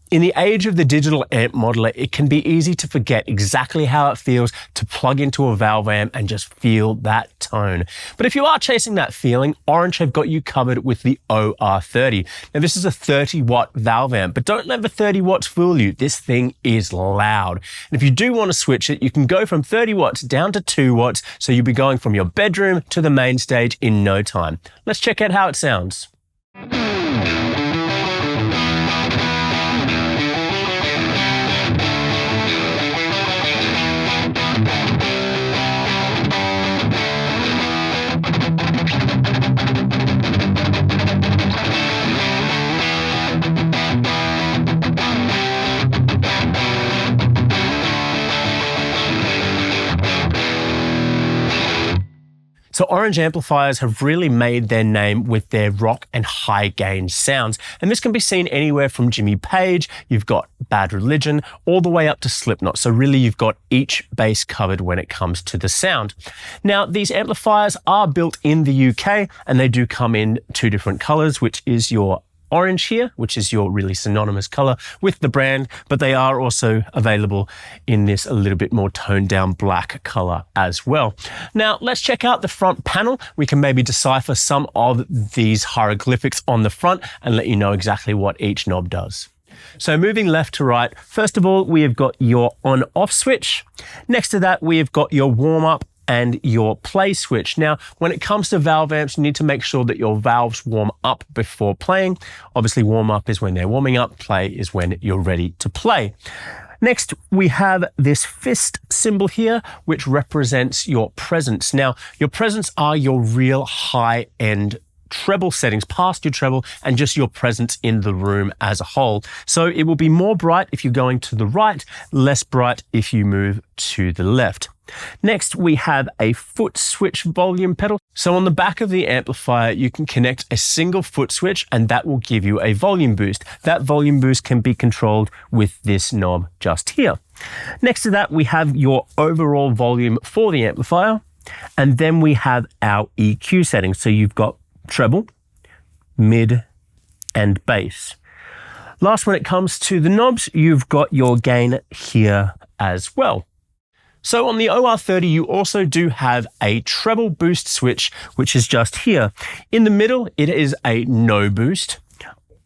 In the age of the digital amp modeler, it can be easy to forget exactly how it feels to plug into a valve amp and just feel that tone. But if you are chasing that feeling, Orange have got you covered with the OR30. Now this is a 30-watt valve amp, but don't let the 30 watts fool you. This thing is loud. And if you do want to switch it, you can go from 30 watts down to 2 watts, so you'll be going from your bedroom to the main stage in no time. Let's check out how it sounds. So Orange amplifiers have really made their name with their rock and high gain sounds. And this can be seen anywhere from Jimmy Page, you've got Bad Religion, all the way up to Slipknot. So really you've got each base covered when it comes to the sound. Now these amplifiers are built in the UK and they do come in 2 different colors, which is your orange here, which is your really synonymous color with the brand, but they are also available in this a little bit more toned down black color as well. Now let's check out the front panel. We can maybe decipher some of these hieroglyphics on the front and let you know exactly what each knob does. So moving left to right, first of all, we have got your on-off switch. Next to that, we have got your warm-up and your play switch. Now, when it comes to valve amps, you need to make sure that your valves warm up before playing. Obviously, warm up is when they're warming up, play is when you're ready to play. Next, we have this fist symbol here, which represents your presence. Now, your presence are your real high-end treble settings, past your treble, and just your presence in the room as a whole. So it will be more bright if you're going to the right, less bright if you move to the left. Next, we have a foot switch volume pedal. So on the back of the amplifier, you can connect a single foot switch and that will give you a volume boost. That volume boost can be controlled with this knob just here. Next to that, we have your overall volume for the amplifier. And then we have our EQ settings. So you've got treble, mid, and bass. Last, when it comes to the knobs, you've got your gain here as well. So on the OR30, you also do have a treble boost switch, which is just here. In the middle, it is a no boost.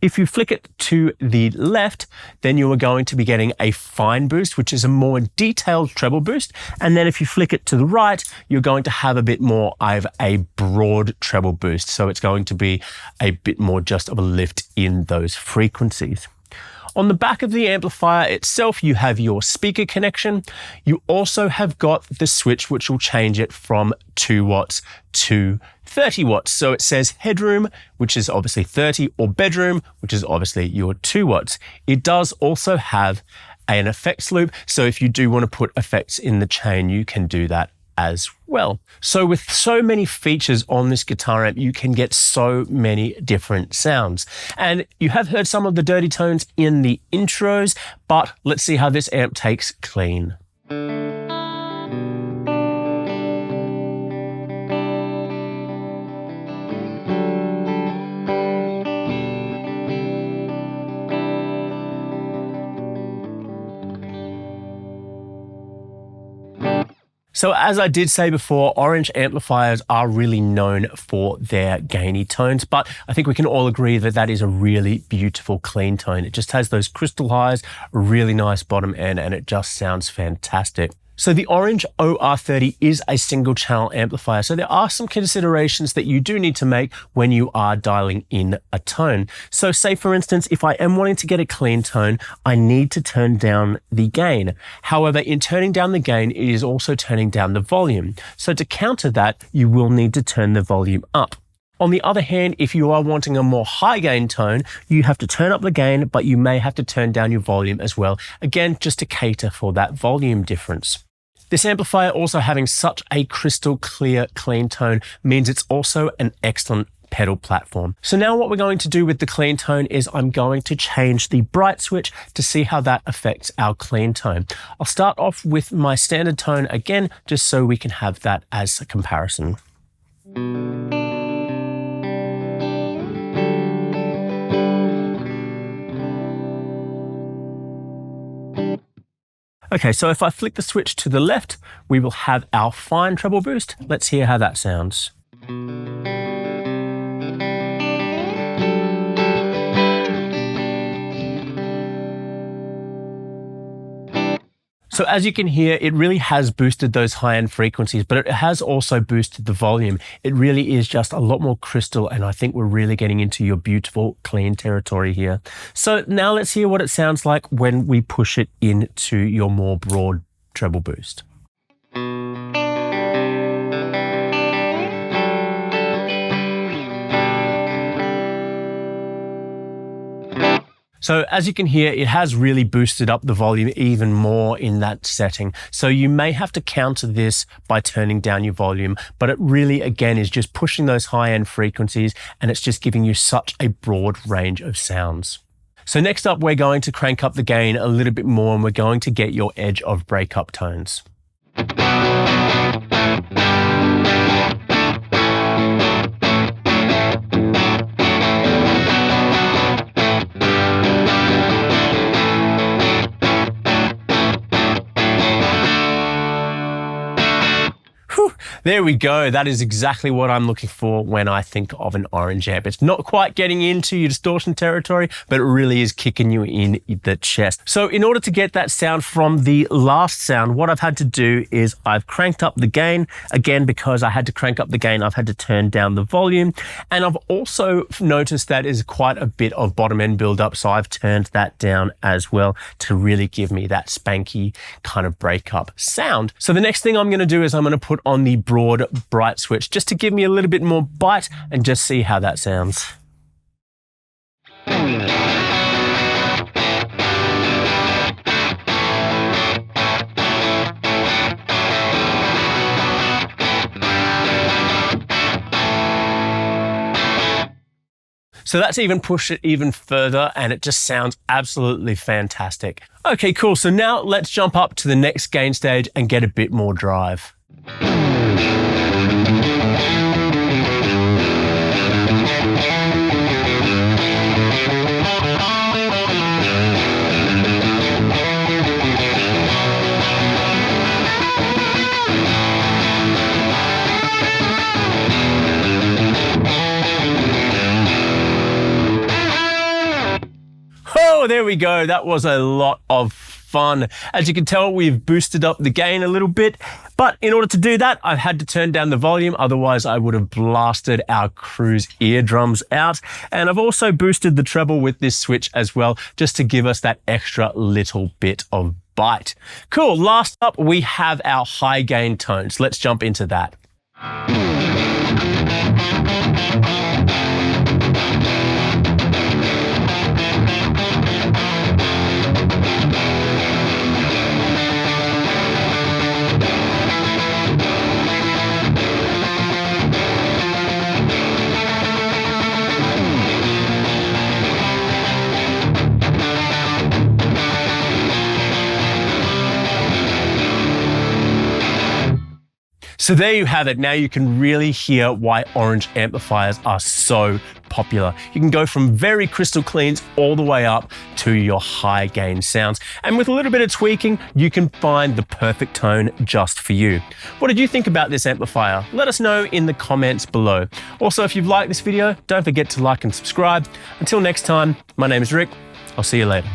If you flick it to the left, then you are going to be getting a fine boost, which is a more detailed treble boost. And then if you flick it to the right, you're going to have a bit more of a broad treble boost. So it's going to be a bit more just of a lift in those frequencies. On the back of the amplifier itself, you have your speaker connection. You also have got the switch, which will change it from 2 watts to 30 watts. So it says headroom, which is obviously 30, or bedroom, which is obviously your 2 watts. It does also have an effects loop. So if you do want to put effects in the chain, you can do that as well. So with so many features on this guitar amp, you can get so many different sounds. And you have heard some of the dirty tones in the intros, but let's see how this amp takes clean. So as I did say before, Orange amplifiers are really known for their gainy tones, but I think we can all agree that that is a really beautiful, clean tone. It just has those crystal highs, a really nice bottom end, and it just sounds fantastic. So the Orange OR30 is a single channel amplifier. So there are some considerations that you do need to make when you are dialing in a tone. So say for instance, if I am wanting to get a clean tone, I need to turn down the gain. However, in turning down the gain, it is also turning down the volume. So to counter that, you will need to turn the volume up. On the other hand, if you are wanting a more high gain tone, you have to turn up the gain, but you may have to turn down your volume as well. Again, just to cater for that volume difference. This amplifier also having such a crystal clear, clean tone means it's also an excellent pedal platform. So now what we're going to do with the clean tone is I'm going to change the bright switch to see how that affects our clean tone. I'll start off with my standard tone again, just so we can have that as a comparison. Okay, so if I flick the switch to the left, we will have our fine treble boost. Let's hear how that sounds. So as you can hear, it really has boosted those high-end frequencies, but it has also boosted the volume. It really is just a lot more crystal, and I think we're really getting into your beautiful, clean territory here. So now let's hear what it sounds like when we push it into your more broad treble boost. So as you can hear, it has really boosted up the volume even more in that setting. So you may have to counter this by turning down your volume, but it really, again, is just pushing those high-end frequencies, and it's just giving you such a broad range of sounds. So next up, we're going to crank up the gain a little bit more, and we're going to get your edge of breakup tones. There we go. That is exactly what I'm looking for when I think of an orange amp. It's not quite getting into your distortion territory, but it really is kicking you in the chest. So in order to get that sound from the last sound, what I've had to do is I've cranked up the gain. Again, because I had to crank up the gain, I've had to turn down the volume. And I've also noticed that is quite a bit of bottom end buildup. So I've turned that down as well to really give me that spanky kind of breakup sound. So the next thing I'm going to do is I'm going to put on the broad bright switch just to give me a little bit more bite and just see how that sounds. So that's even pushed it even further, and it just sounds absolutely fantastic. Okay, cool. So now let's jump up to the next gain stage and get a bit more drive. Oh, there we go. That was a lot of fun. As you can tell, we've boosted up the gain a little bit, but in order to do that, I've had to turn down the volume. Otherwise, I would have blasted our crew's eardrums out. And I've also boosted the treble with this switch as well, just to give us that extra little bit of bite. Cool. Last up, we have our high gain tones. Let's jump into that. So there you have it. Now you can really hear why orange amplifiers are so popular. You can go from very crystal cleans all the way up to your high gain sounds. And with a little bit of tweaking, you can find the perfect tone just for you. What did you think about this amplifier? Let us know in the comments below. Also, if you've liked this video, don't forget to like and subscribe. Until next time, my name is Rick. I'll see you later.